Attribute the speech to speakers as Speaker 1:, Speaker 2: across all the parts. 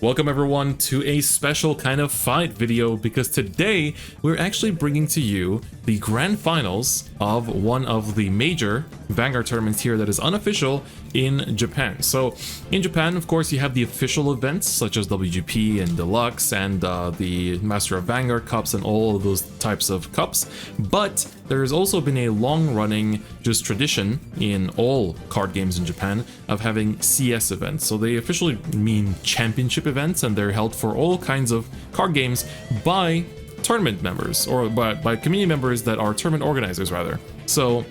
Speaker 1: Welcome everyone to a special kind of fight video, because today we're actually bringing to you the grand finals of one of the major Vanguard tournaments here that is unofficial in Japan. So in Japan, of course, you have the official events such as WGP and Deluxe and the Master of Vanguard Cups and all of those types of cups, but there has also been a long-running just tradition in all card games in Japan of having CS events. So they officially mean championship events, and they're held for all kinds of card games by tournament members, or by community members that are tournament organizers rather. So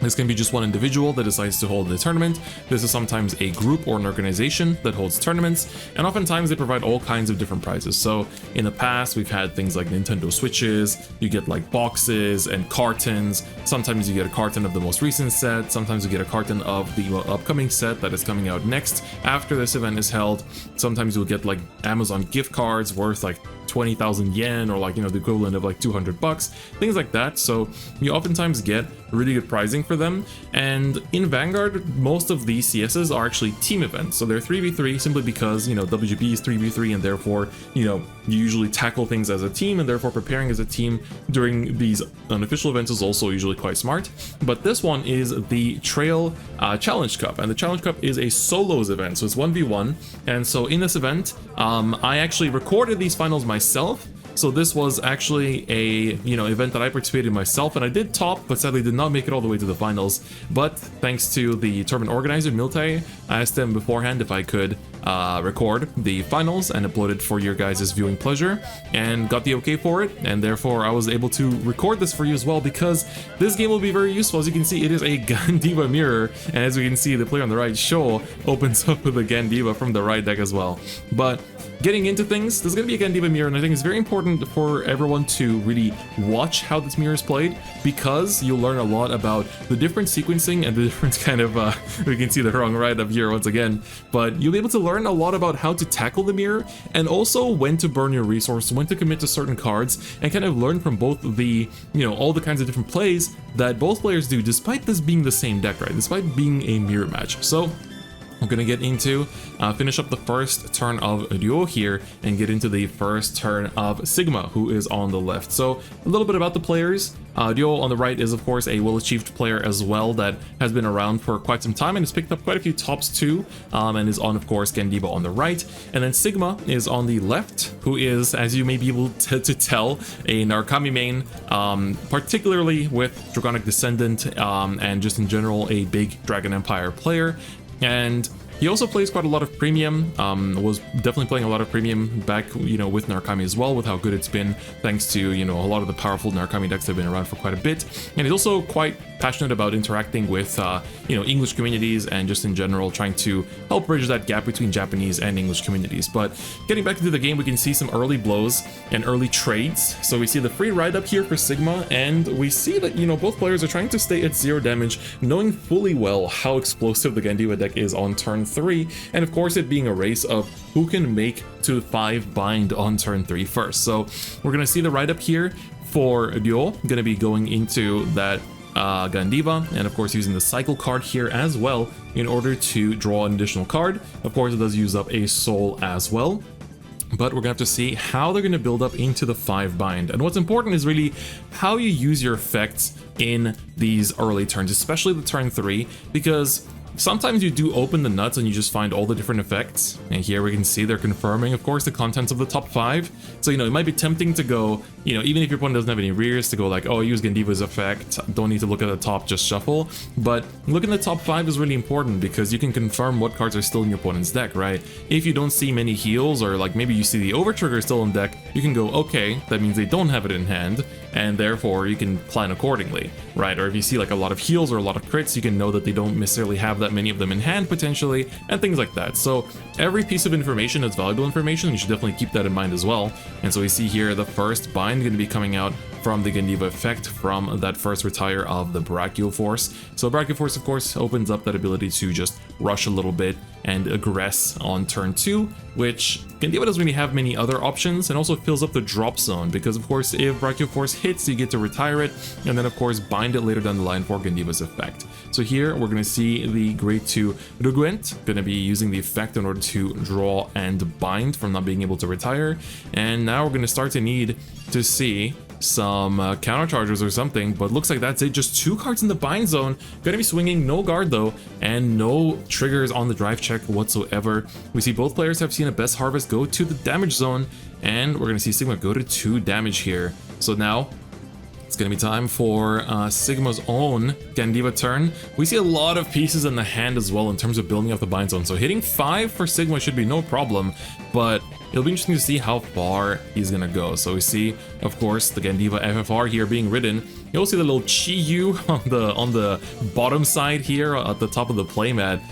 Speaker 1: this can be just one individual that decides to hold the tournament. This is sometimes a group or an organization that holds tournaments, and oftentimes they provide all kinds of different prizes. So in the past, we've had things like Nintendo Switches, you get like boxes and cartons. Sometimes you get a carton of the most recent set, sometimes you get a carton of the upcoming set that is coming out next after this event is held. Sometimes you'll get like Amazon gift cards worth like 20,000 yen, or like, you know, the equivalent of like 200 bucks, things like that. So you oftentimes get really good pricing for them. And in Vanguard, most of these CSs are actually team events. So they're 3v3 simply because, you know, WGP is 3v3, and therefore, you know, you usually tackle things as a team, and therefore preparing as a team during these unofficial events is also usually quite smart. But this one is the Trail Challenge Cup, and the Challenge Cup is a solos event, so it's 1v1. And so in this event, I actually recorded these finals myself. So this was actually a, you know, event that I participated in myself, and I did top, but sadly did not make it all the way to the finals. But thanks to the tournament organizer, Milte, I asked them beforehand if I could record the finals and upload it for your guys' viewing pleasure, and got the okay for it, and therefore I was able to record this for you as well, because this game will be very useful. As you can see, it is a Gandiva mirror, and as we can see, the player on the right, Sho, opens up with a Gandiva from the right deck as well. But getting into things, there's going to be a Gandiva mirror, and I think it's very important for everyone to really watch how this mirror is played, because you'll learn a lot about the different sequencing and the different kind of, we can see the wrong right up here once again, but you'll be able to learn a lot about how to tackle the mirror, and also when to burn your resources, when to commit to certain cards, and kind of learn from both the, you know, all the kinds of different plays that both players do, despite this being the same deck, right? Despite being a mirror match. So we're gonna get into, finish up the first turn of Ryo here, and get into the first turn of Sigma, who is on the left. So a little bit about the players. Ryo on the right is, of course, a well-achieved player as well that has been around for quite some time and has picked up quite a few tops too, and is on, of course, Gandiva on the right. And then Sigma is on the left, who is, as you may be able to tell, a Narukami main, particularly with Draconic Descendant, and just in general a big Dragon Empire player. And he also plays quite a lot of premium, was definitely playing a lot of premium back, you know, with Narukami as well, with how good it's been, thanks to, you know, a lot of the powerful Narukami decks that have been around for quite a bit. And he's also quite passionate about interacting with, you know, English communities, and just in general trying to help bridge that gap between Japanese and English communities. But getting back into the game, we can see some early blows and early trades. So we see the free ride up here for Sigma, and we see that, you know, both players are trying to stay at 0 damage, knowing fully well how explosive the Gandiva deck is on turn 3, and of course it being a race of who can make to 5 bind on turn 3 first. So we're gonna see the ride up here for Ryo, gonna be going into that Gandiva, and of course using the cycle card here as well in order to draw an additional card. Of course it does use up a soul as well, but we're gonna have to see how they're gonna build up into the 5 bind. And what's important is really how you use your effects in these early turns, especially the turn 3, because sometimes you do open the nuts and you just find all the different effects. And here we can see they're confirming, of course, the contents of the top 5. So, you know, it might be tempting to go, you know, even if your opponent doesn't have any rears, to go like, oh, use Gandiva's effect, don't need to look at the top, just shuffle. But looking at the top 5 is really important, because you can confirm what cards are still in your opponent's deck, right? If you don't see many heals, or like maybe you see the Overtrigger still in deck, you can go, okay, that means they don't have it in hand, and therefore you can plan accordingly, right? Or if you see like a lot of heals or a lot of crits, you can know that they don't necessarily have that many of them in hand potentially, and things like that. So every piece of information is valuable information, and you should definitely keep that in mind as well. And so we see here the first bind going to be coming out from the Gandiva effect from that first retire of the Brachial Force. So Brachial Force, of course, opens up that ability to just rush a little bit and aggress on turn 2, which Gandiva doesn't really have many other options, and also fills up the drop zone because of course if Brachioforce hits you get to retire it and then of course bind it later down the line for Gandiva's effect. So here we're going to see the grade 2 Rugwent going to be using the effect in order to draw and bind from not being able to retire, and now we're going to start to need to see some counter chargers or something, but looks like that's it. Just 2 cards in the bind zone. Gonna be swinging, no guard though, and no triggers on the drive check whatsoever. We see both players have seen a best harvest go to the damage zone, and we're gonna see Sigma go to 2 damage here. So now it's gonna be time for Sigma's own Gandiva turn. We see a lot of pieces in the hand as well in terms of building up the bind zone, so hitting 5 for Sigma should be no problem, but it'll be interesting to see how far he's gonna go. So we see, of course, the Gandiva FFR here being ridden. You'll see the little Chi-Yu on the bottom side here at the top of the playmat.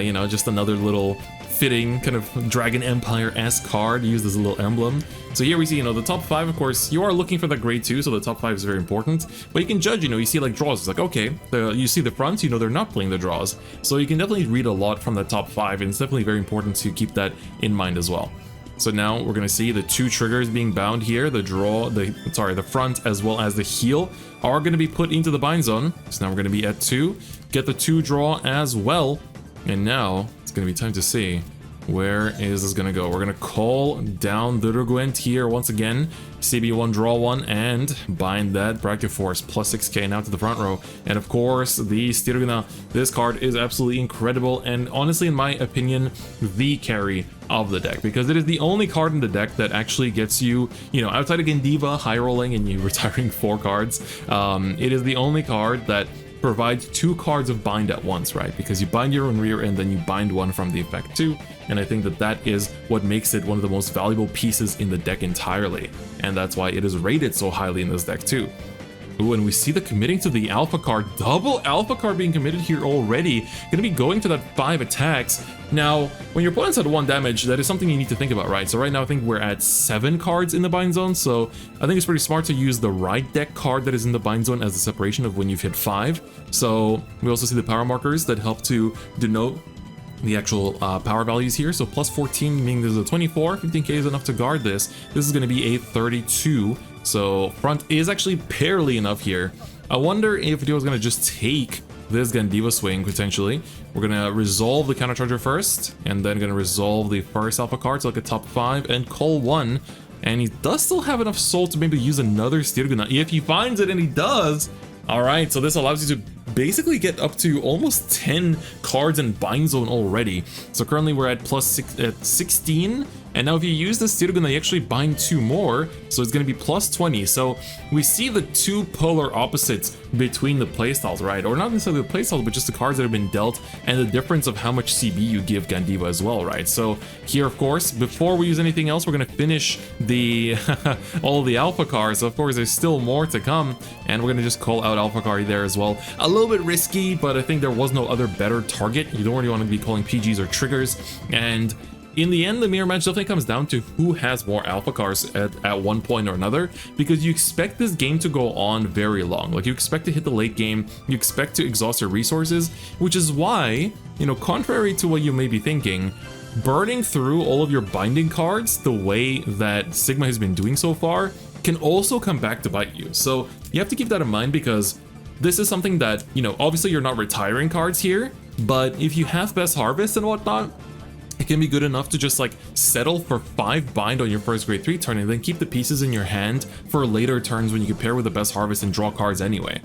Speaker 1: You know, just another little fitting kind of Dragon Empire-esque card used as a little emblem. So here we see, you know, the top 5, of course, you are looking for that grade 2, so the top 5 is very important. But you can judge, you know, you see like draws, it's like, okay, you see the fronts, you know they're not playing the draws. So you can definitely read a lot from the top 5, and it's definitely very important to keep that in mind as well. So now we're going to see the 2 triggers being bound here, the front as well as the heel are going to be put into the bind zone. So now we're going to be at 2, get the 2 draw as well, and now it's going to be time to see where is this going to go. We're going to call down the Rugwent here once again, CB1 draw 1 and bind that Brachioforce plus 6k now to the front row. And of course the Stirguna, this card is absolutely incredible and honestly in my opinion the carry of the deck, because it is the only card in the deck that actually gets you, you know, outside of Gandiva high rolling and you retiring 4 cards, it is the only card that provides 2 cards of bind at once, right? Because you bind your own rear and then you bind one from the effect too. And I think that that is what makes it one of the most valuable pieces in the deck entirely. And that's why it is rated so highly in this deck too. Ooh, and we see the committing to the alpha card, double alpha card being committed here already. Gonna be going to that 5 attacks. Now, when your opponent's at 1 damage, that is something you need to think about, right? So right now I think we're at 7 cards in the bind zone, so I think it's pretty smart to use the right deck card that is in the bind zone as a separation of when you've hit 5. So we also see the power markers that help to denote the actual power values here. So plus 14 meaning there's a 24, 15k is enough to guard this. This is going to be a 32. So front is actually barely enough here. I wonder if Dio is going to just take this Gandiva swing potentially. We're going to resolve the counter charger first, and then going to resolve the first alpha card to like a top 5 and call 1. And he does still have enough soul to maybe use another Stirguna if he finds it, and he does. Alright, so this allows you to basically get up to almost 10 cards in bind zone already. So currently we're at plus 16, and now if you use this Stirguna, you actually bind 2 more, so it's going to be plus 20. So we see the 2 polar opposites between the playstyles, right? Or not necessarily the playstyles, but just the cards that have been dealt, and the difference of how much CB you give Gandiva as well, right? So here, of course, before we use anything else, we're going to finish the all of the alpha cards. So of course, there's still more to come, and we're going to just call out alpha card there as well. A little bit risky, but I think there was no other better target. You don't really want to be calling PGs or triggers, and in the end, the mirror match definitely comes down to who has more alpha cards at one point or another, because you expect this game to go on very long. Like, you expect to hit the late game, you expect to exhaust your resources, which is why, you know, contrary to what you may be thinking, burning through all of your binding cards the way that Sigma has been doing so far can also come back to bite you. So you have to keep that in mind, because this is something that, you know, obviously you're not retiring cards here, but if you have best harvest and whatnot, it can be good enough to just like settle for 5 bind on your first grade 3 turn and then keep the pieces in your hand for later turns when you can pair with the best harvest and draw cards anyway.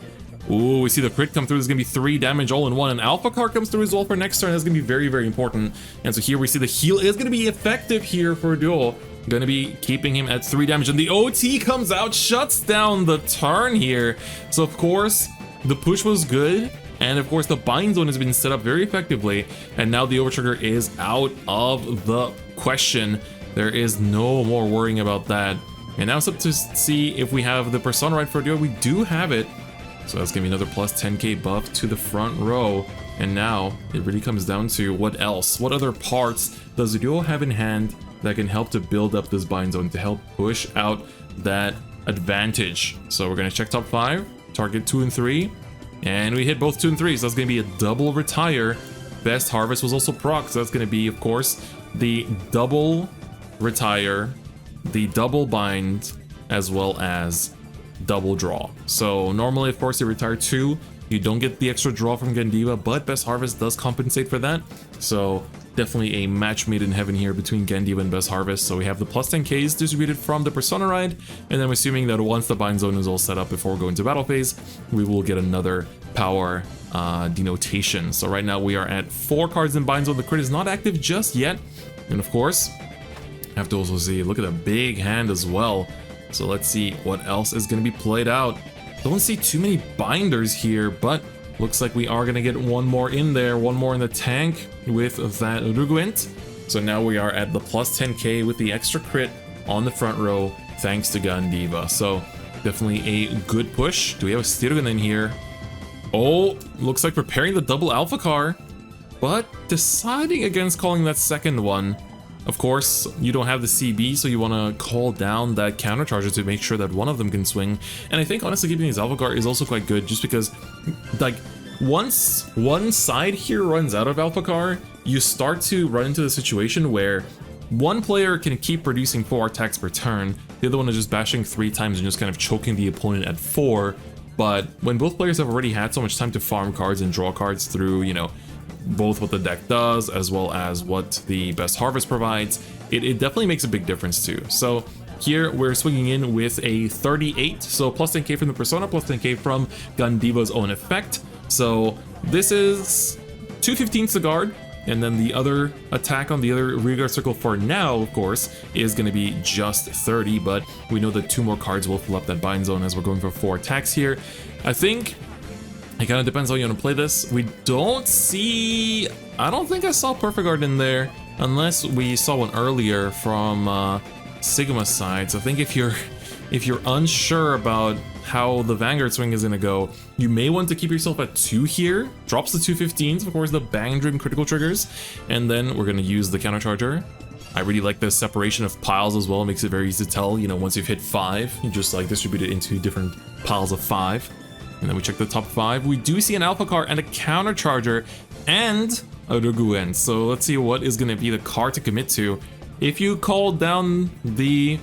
Speaker 1: Ooh, we see the crit come through. There's gonna be 3 damage all in one. An alpha card comes through as well for next turn. That's gonna be very, very important. And so here we see the heal is gonna be effective here for Duel. Gonna be keeping him at 3 damage, and the OT comes out, shuts down the turn here. So of course, the push was good. And of course, the bind zone has been set up very effectively, and now the overtrigger is out of the question. There is no more worrying about that. And now it's up to see if we have the persona right for Duo. We do have it, so that's gonna be another plus 10k buff to the front row. And now it really comes down to what else? What other parts does Duo have in hand that can help to build up this bind zone to help push out that advantage? So we're gonna check top 5, target 2 and 3. And we hit both 2 and 3, so that's going to be a double retire. Best Harvest was also proc, so that's going to be, of course, the double retire, the double bind, as well as double draw. So normally, of course, you retire 2, you don't get the extra draw from Gandiva, but Best Harvest does compensate for that. So definitely a match made in heaven here between Gandiva and Best Harvest. So we have the plus 10Ks distributed from the Persona ride, and then I'm assuming that once the bind zone is all set up before we go into battle phase, we will get another power denotation. So right now we are at 4 cards in bind zone. The crit is not active just yet, and of course, have to also see, look at a big hand as well. So let's see what else is going to be played out. Don't see too many binders here, but looks like we are going to get one more in there, one more in the tank with that Ruguent. So now we are at the plus 10k with the extra crit on the front row, thanks to Gandiva. So definitely a good push. Do we have a Stirgun in here? Oh, looks like preparing the double Alpha car, but deciding against calling that second one. Of course, you don't have the CB, so you want to call down that countercharger to make sure that one of them can swing. And I think, honestly, keeping these Alpha Car is also quite good, just because, like, once one side here runs out of Alpha Car, you start to run into the situation where one player can keep producing 4 attacks per turn, the other one is just bashing 3 times and just kind of choking the opponent at 4. But when both players have already had so much time to farm cards and draw cards through, you know, both what the deck does as well as what the Best Harvest provides, it definitely makes a big difference too. So here we're swinging in with a 38, so plus 10k from the Persona, plus 10k from Gandiva's own effect. So this is 215 to guard, and then the other attack on the other rearguard circle for now, of course, is going to be just 30, but we know that 2 more cards will fill up that bind zone as we're going for 4 attacks here. I think it kind of depends how you want to play this. We don't see... I don't think I saw Perfect Guard in there, unless we saw one earlier from Sigma's side. So I think if you're unsure about how the Vanguard swing is going to go, you may want to keep yourself at 2 here. Drops the 215s, of course, the Bang Dream critical triggers, and then we're going to use the countercharger. I really like the separation of piles as well. It makes it very easy to tell, you know, once you've hit 5, you just like distribute it into different piles of 5. And then we check the top 5. We do see an Alpha Car and a Countercharger and a Ruguen. So let's see what is going to be the card to commit to. If you call down the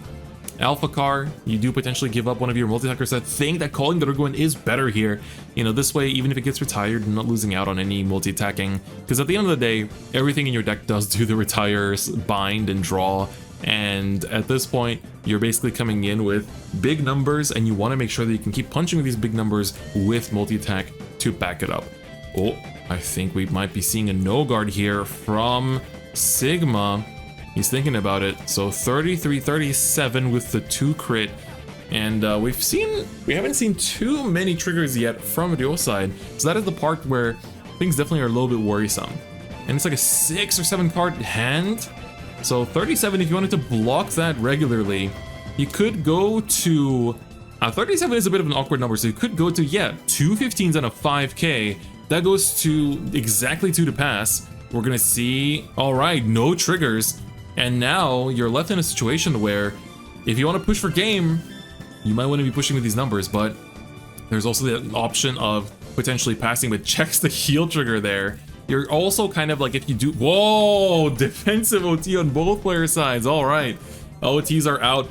Speaker 1: Alpha Car, you do potentially give up one of your multi-attackers. I think that calling the Ruguen is better here. You know, this way, even if it gets retired, you're not losing out on any multi-attacking. Because at the end of the day, everything in your deck does do the retires, bind, and draw. And at this point, you're basically coming in with big numbers, and you want to make sure that you can keep punching with these big numbers with multi-attack to back it up. Oh, I think we might be seeing a no-guard here from Sigma. He's thinking about it. So 33-37 with the 2 crit. And we haven't seen too many triggers yet from Ryo's side. So that is the part where things definitely are a little bit worrisome. And it's like a 6 or 7 card hand. So 37, if you wanted to block that regularly, you could go to... 37 is a bit of an awkward number, so you could go to, yeah, 2 15s and a 5k. That goes to exactly 2 to pass. We're gonna see, all right, no triggers. And now you're left in a situation where if you want to push for game, you might want to be pushing with these numbers, but there's also the option of potentially passing with checks the heal trigger there. You're also kind of like, if you do, whoa, defensive OT on both player sides. All right, OTs are out.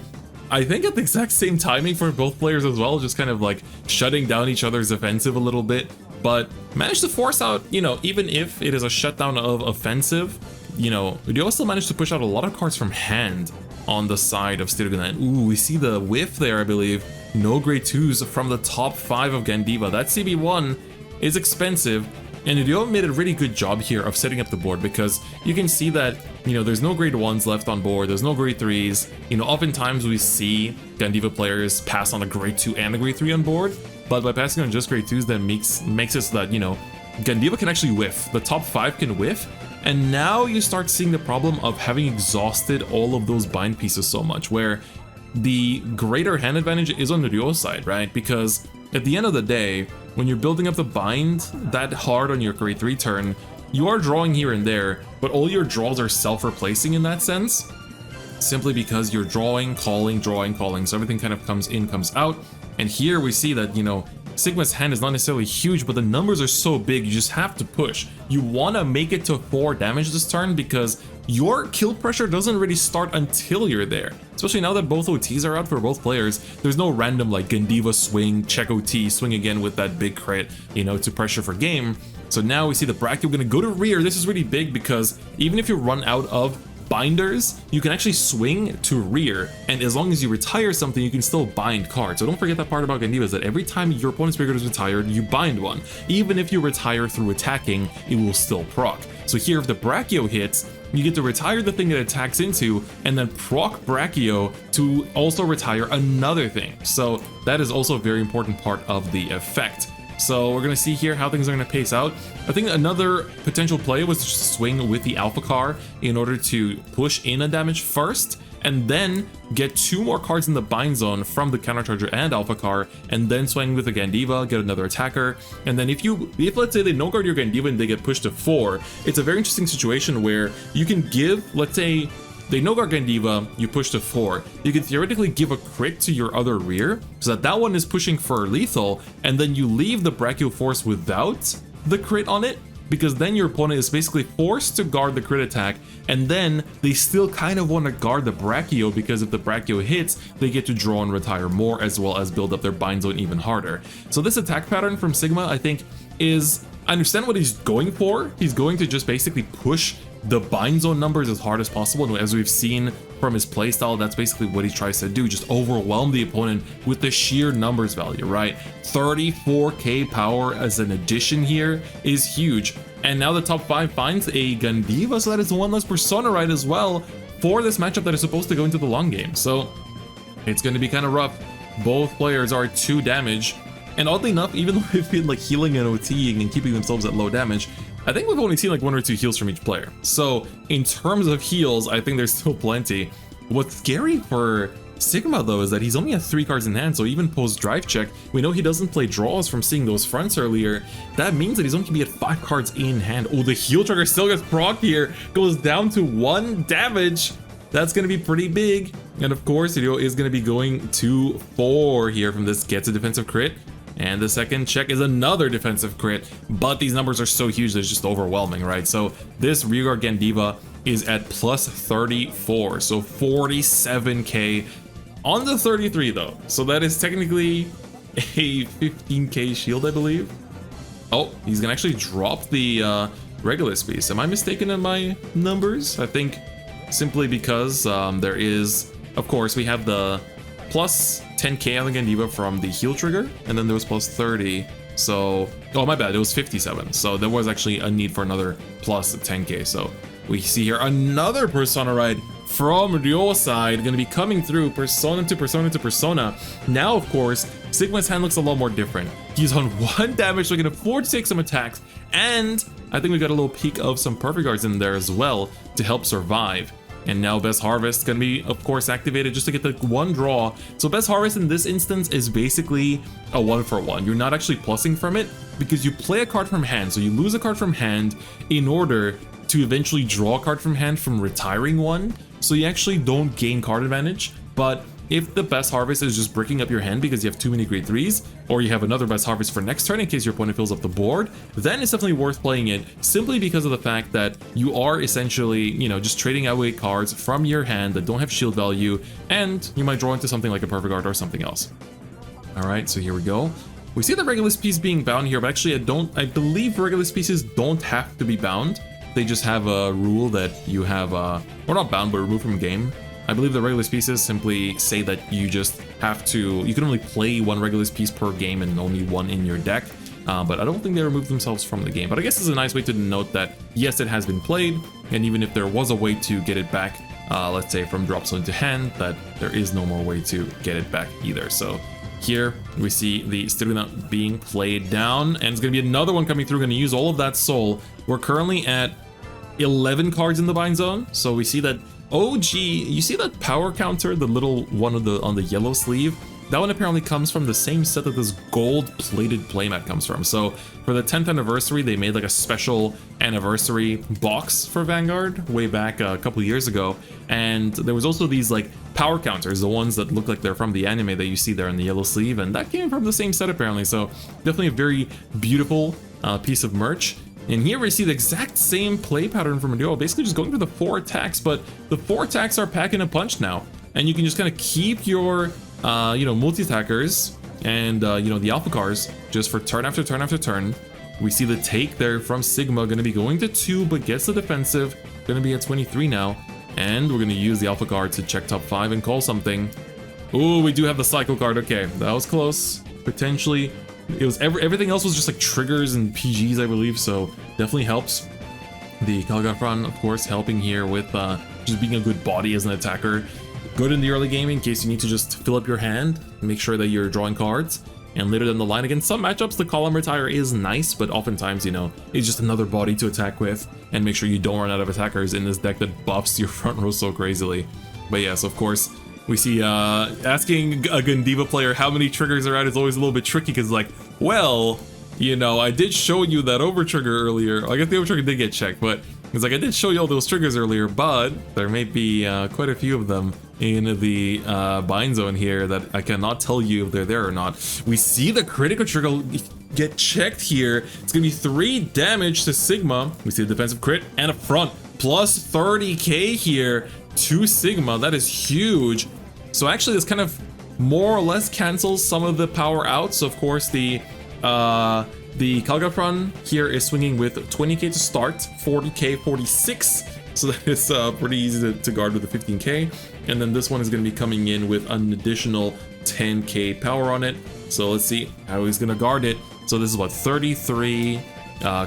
Speaker 1: I think at the exact same timing for both players as well, just kind of like shutting down each other's offensive a little bit, but managed to force out, you know, even if it is a shutdown of offensive, you know, Ryo still managed to push out a lot of cards from hand on the side of Stirgun. Ooh, we see the whiff there, I believe. No grade 2s from the top 5 of Gandiva. That CB1 is expensive. And Ryo made a really good job here of setting up the board, because you can see that, you know, there's no grade 1s left on board, there's no grade 3s. You know, oftentimes we see Gandiva players pass on a grade 2 and a grade 3 on board, but by passing on just grade 2s, that makes it so that, you know, Gandiva can actually whiff. The top 5 can whiff, and now you start seeing the problem of having exhausted all of those bind pieces so much, where the greater hand advantage is on Ryo's side, right? Because at the end of the day, when you're building up the bind that hard on your grade 3 turn, you are drawing here and there, but all your draws are self-replacing in that sense, simply because you're drawing, calling, so everything kind of comes in, comes out. And here we see that, you know, Sigma's hand is not necessarily huge, but the numbers are so big, you just have to push. You want to make it to 4 damage this turn because your kill pressure doesn't really start until you're there. Especially now that both OTs are out for both players, there's no random like Gandiva swing, check OT, swing again with that big crit, you know, to pressure for game. So now we see the Brachio gonna go to rear. This is really big because even if you run out of binders, you can actually swing to rear, and as long as you retire something, you can still bind cards. So don't forget that part about Gandiva, is that every time your opponent's Vanguard is retired, you bind one. Even if you retire through attacking, it will still proc. So here, if the Brachio hits, you get to retire the thing that it attacks into, and then proc Brachio to also retire another thing. So that is also a very important part of the effect. So we're going to see here how things are going to pace out. I think another potential play was to just swing with the Alpha car in order to push in a damage first, and then get 2 more cards in the bind zone from the Countercharger and Alpha car, and then swing with the Gandiva, get another attacker. And then if let's say they no guard your Gandiva and they get pushed to 4, it's a very interesting situation where you can give, let's say, they no guard Gandiva, you push to 4. You can theoretically give a crit to your other rear, so that one is pushing for lethal, and then you leave the Brachio Force without the crit on it, because then your opponent is basically forced to guard the crit attack, and then they still kind of want to guard the Brachio, because if the Brachio hits, they get to draw and retire more, as well as build up their bind zone even harder. So this attack pattern from Sigma, I think, is... I understand what he's going for. He's going to just basically push the bind zone numbers as hard as possible, and as we've seen from his playstyle, that's basically what he tries to do, just overwhelm the opponent with the sheer numbers value, right? 34k power as an addition here is huge, and now the top 5 finds a Gandiva, so that is one less Persona Ride as well for this matchup that is supposed to go into the long game. So it's going to be kind of rough. Both players are 2 damage, and oddly enough, even though they've been like healing and OTing and keeping themselves at low damage, I think we've only seen like 1 or 2 heals from each player. So in terms of heals, I think there's still plenty. What's scary for Sigma though is that he's only at 3 cards in hand, so even post drive check, we know he doesn't play draws from seeing those fronts earlier. That means that he's only gonna be at 5 cards in hand. Oh, the heal trigger still gets proc here, goes down to 1 damage. That's gonna be pretty big. And of course, Hideo is gonna be going to 4 here from this, gets a defensive crit. And the second check is another defensive crit, but these numbers are so huge that it's just overwhelming, right? So this rearguard Gandiva is at plus 34, so 47k on the 33 though. So that is technically a 15k shield, I believe. Oh, he's gonna actually drop the Regulus piece. Am I mistaken in my numbers? I think simply because there is, of course, we have the plus 10k on the Gandiva from the heal trigger, and then there was plus 30. So, oh my bad, it was 57. So there was actually a need for another plus 10k. So we see here another Persona Ride from Ryo's side, going to be coming through Persona to Persona to Persona. Now, of course, Sigma's hand looks a lot more different. He's on 1 damage, so he can afford to take some attacks, and I think we got a little peek of some Perfect Guards in there as well to help survive. And now Best Harvest gonna be, of course, activated just to get the 1 draw. So Best Harvest in this instance is basically a 1-for-1. You're not actually plussing from it because you play a card from hand. So you lose a card from hand in order to eventually draw a card from hand from retiring 1. So you actually don't gain card advantage. But if the Best Harvest is just breaking up your hand because you have too many grade 3s, or you have another Best Harvest for next turn in case your opponent fills up the board, then it's definitely worth playing it simply because of the fact that you are essentially, you know, just trading away cards from your hand that don't have shield value, and you might draw into something like a Perfect Guard or something else. All right, so here we go. We see the Regulus piece being bound here, but actually I believe Regulus pieces don't have to be bound. They just have a rule that you have, or not bound, but removed from game. I believe the Regulus pieces simply say that you just have to, you can only play 1 Regulus piece per game and only 1 in your deck, but I don't think they remove themselves from the game. But I guess it's a nice way to note that, yes, it has been played, and even if there was a way to get it back, let's say from drop zone to hand, that there is no more way to get it back either. So here we see the Struna being played down, and it's going to be another one coming through, going to use all of that soul. We're currently at 11 cards in the bind zone, so we see that OG, you see that power counter, the little one on the yellow sleeve? that one apparently comes from the same set that this gold-plated playmat comes from. So for the 10th anniversary, they made like a special anniversary box for Vanguard way back a couple years ago. And there was also these like power counters, the ones that look like they're from the anime that you see there in the yellow sleeve, and that came from the same set apparently. So definitely a very beautiful piece of merch. And here we see the exact same play pattern from Duo, basically just going for the 4 attacks, but the 4 attacks are packing a punch now. And you can just kind of keep your, multi-attackers and, the alpha cars just for turn after turn after turn. We see the take there from Sigma, going to be going to 2, but gets the defensive, going to be at 23 now. And we're going to use the alpha card to check top 5 and call something. Ooh, we do have the cycle card. Okay, that was close. Potentially. It was everything else was just like triggers and PGs, I believe, so definitely helps. The Calgafran, of course, helping here with just being a good body as an attacker. Good in the early game in case you need to just fill up your hand, make sure that you're drawing cards. And later down the line, against some matchups, the column retire is nice, but oftentimes, it's just another body to attack with, and make sure you don't run out of attackers in this deck that buffs your front row so crazily. But yes, of course, we see asking a Gandiva player how many triggers are out is always a little bit tricky, because like, well, I did show you that over trigger earlier. I guess the over trigger did get checked, but it's like I did show you all those triggers earlier, but there may be quite a few of them in the bind zone here that I cannot tell you if they're there or not. We see the critical trigger get checked here. It's gonna be 3 damage to Sigma. We see a defensive crit and a front plus 30k here to Sigma. That is huge. So actually this kind of more or less cancels some of the power out. So of course the Calgafran here is swinging with 20k to start, 40k, 46. So that is pretty easy to guard with the 15k. And then this one is going to be coming in with an additional 10k power on it. So let's see how he's going to guard it. So this is what, 33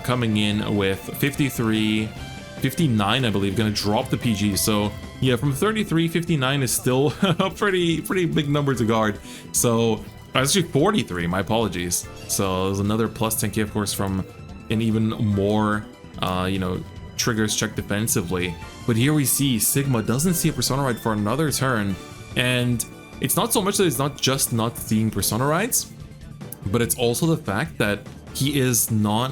Speaker 1: coming in with 53, 59, I believe, going to drop the PG. So yeah, from 33, 59 is still a pretty big number to guard. So actually 43, my apologies. So there's another plus 10k, of course, from an even more, triggers checked defensively. But here we see Sigma doesn't see a Persona Ride for another turn. And it's not so much that it's not just not seeing Persona Rides, but it's also the fact that he is not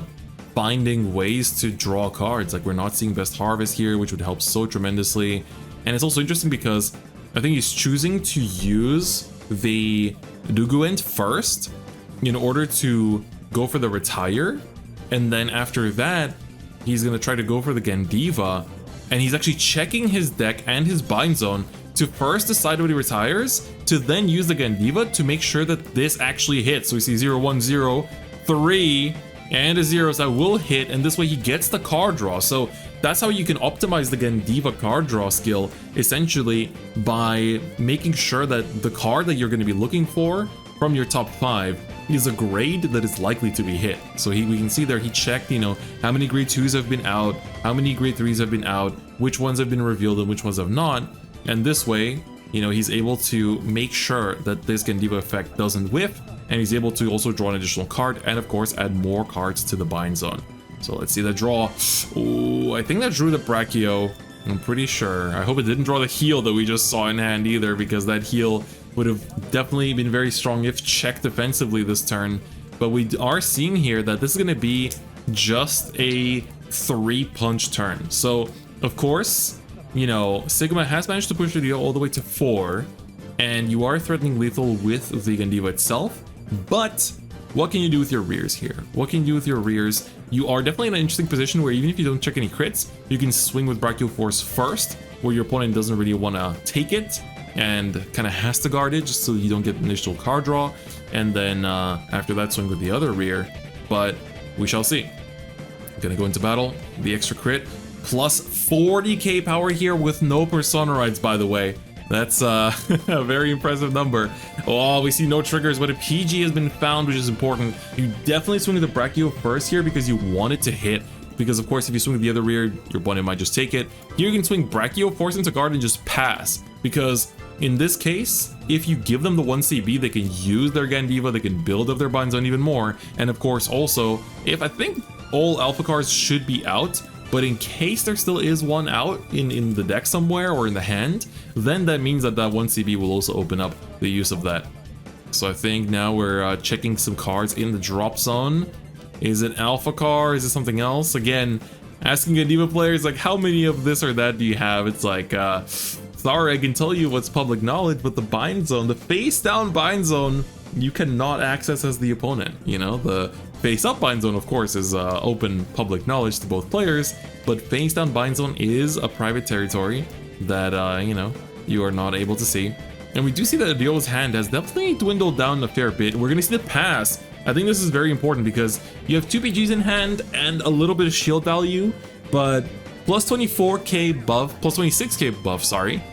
Speaker 1: finding ways to draw cards. Like, we're not seeing Best Harvest here, which would help so tremendously. And it's also interesting because I think he's choosing to use the Duguent first in order to go for the retire, and then after that he's going to try to go for the Gandiva, and he's actually checking his deck and his bind zone to first decide what he retires, to then use the Gandiva to make sure that this actually hits. So we see 0, 1, 0, 3, and a 0, so that will hit, and this way he gets the card draw. So that's how you can optimize the Gandiva card draw skill, essentially by making sure that the card that you're going to be looking for from your top 5 is a grade that is likely to be hit. So we can see there he checked, how many grade 2s have been out, how many grade 3s have been out, which ones have been revealed and which ones have not. And this way, he's able to make sure that this Gandiva effect doesn't whiff, and he's able to also draw an additional card and of course add more cards to the bind zone. So let's see the draw. Ooh, I think that drew the Brachio. I'm pretty sure. I hope it didn't draw the heal that we just saw in hand either, because that heal would have definitely been very strong if checked defensively this turn. But we are seeing here that this is going to be just a 3-punch turn. So, of course, Sigma has managed to push the deal all the way to 4, and you are threatening lethal with the Gandiva itself. But what can you do with your rears here? What can you do with your rears? You are definitely in an interesting position where even if you don't check any crits, you can swing with Brachio Force first, where your opponent doesn't really want to take it and kind of has to guard it just so you don't get an initial card draw, and then after that swing with the other rear. But we shall see. Gonna go into battle, the extra crit, plus 40k power here with no Persona Rides, by the way. That's a very impressive number. Oh, we see no triggers, but a PG has been found, which is important. You definitely swing with the Brachio first here because you want it to hit. Because of course, if you swing with the other rear, your opponent might just take it. Here you can swing Brachio, force into guard, and just pass. Because in this case, if you give them the 1 CB, they can use their Gandiva, they can build up their bind zone even more. And of course, also, if I think all alpha cards should be out, but in case there still is one out in the deck somewhere or in the hand, then that means that that 1 CB will also open up the use of that. So I think now we're checking some cards in the drop zone. Is it alpha card? Is it something else? Again, asking a Diva player is like, how many of this or that do you have? It's like, sorry, I can tell you what's public knowledge, but the bind zone, the face down bind zone, you cannot access as the opponent. You know, the face up bind zone, of course, is open public knowledge to both players, but face down bind zone is a private territory that, you know, you are not able to see. And we do see that Adio's hand has definitely dwindled down a fair bit. We're going to see the pass. I think this is very important because you have 2 PGs in hand and a little bit of shield value, but plus 24k buff, plus 26k buff, sorry.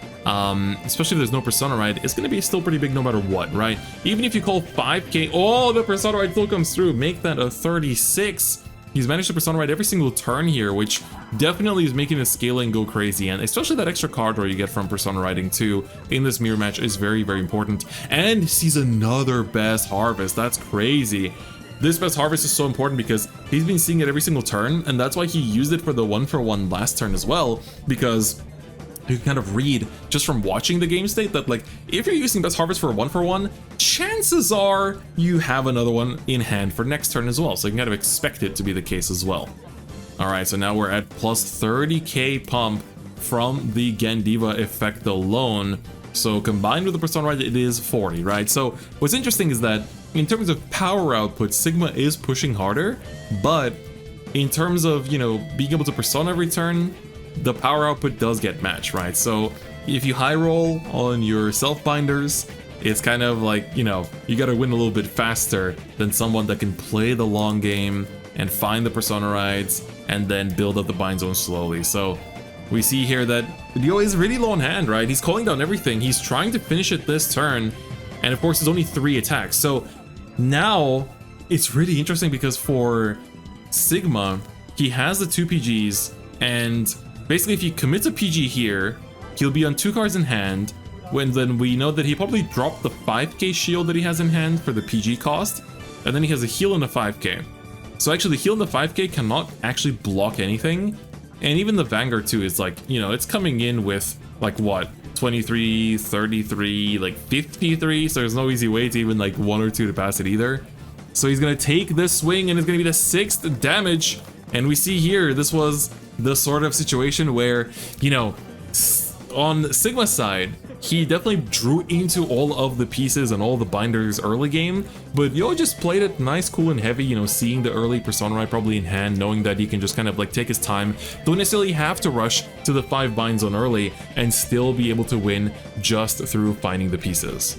Speaker 1: Especially if there's no Persona Ride, it's going to be still pretty big no matter what, right? Even if you call 5k, oh, the Persona Ride still comes through. Make that a 36. He's managed to Persona Ride every single turn here, which definitely is making the scaling go crazy, and especially that extra card draw you get from Persona Riding too in this mirror match is very, very important. And sees another Best Harvest. That's crazy. This Best Harvest is so important because he's been seeing it every single turn, and that's why he used it for the 1-for-1 last turn as well, because you can kind of read just from watching the game state that, like, if you're using Best Harvest for a 1-for-1, chances are you have another one in hand for next turn as well. So you can kind of expect it to be the case as well. All right, so now we're at plus 30k pump from the Gandiva effect alone. So combined with the Persona Ride, it is 40, right? So what's interesting is that in terms of power output, Sigma is pushing harder, but in terms of, you know, being able to Persona every turn, the power output does get matched, right? So if you high roll on your self binders, it's kind of like, you know, you gotta win a little bit faster than someone that can play the long game and find the Persona Rides and then build up the bind zone slowly. So we see here that Dio is really low on hand, right? He's calling down everything. He's trying to finish it this turn, and of course there's only 3 attacks. So now it's really interesting because for Sigma, he has the 2 PGs, and basically if he commits a PG here, he'll be on 2 cards in hand, when then we know that he probably dropped the 5k shield that he has in hand for the PG cost, and then he has a heal and a 5k. So actually the heal and the 5k cannot actually block anything, and even the Vanguard too is like, you know, it's coming in with like what, 23, 33, like 53, so there's no easy way to even like 1 or 2 to pass it either. So he's gonna take this swing and it's gonna be the 6th damage, and we see here this was the sort of situation where, you know, on Sigma's side, he definitely drew into all of the pieces and all the binders early game, but Yo just played it nice, cool, and heavy, you know, seeing the early Persona Ride probably in hand, knowing that he can just kind of like take his time, don't necessarily have to rush to the 5 bind zone early, and still be able to win just through finding the pieces.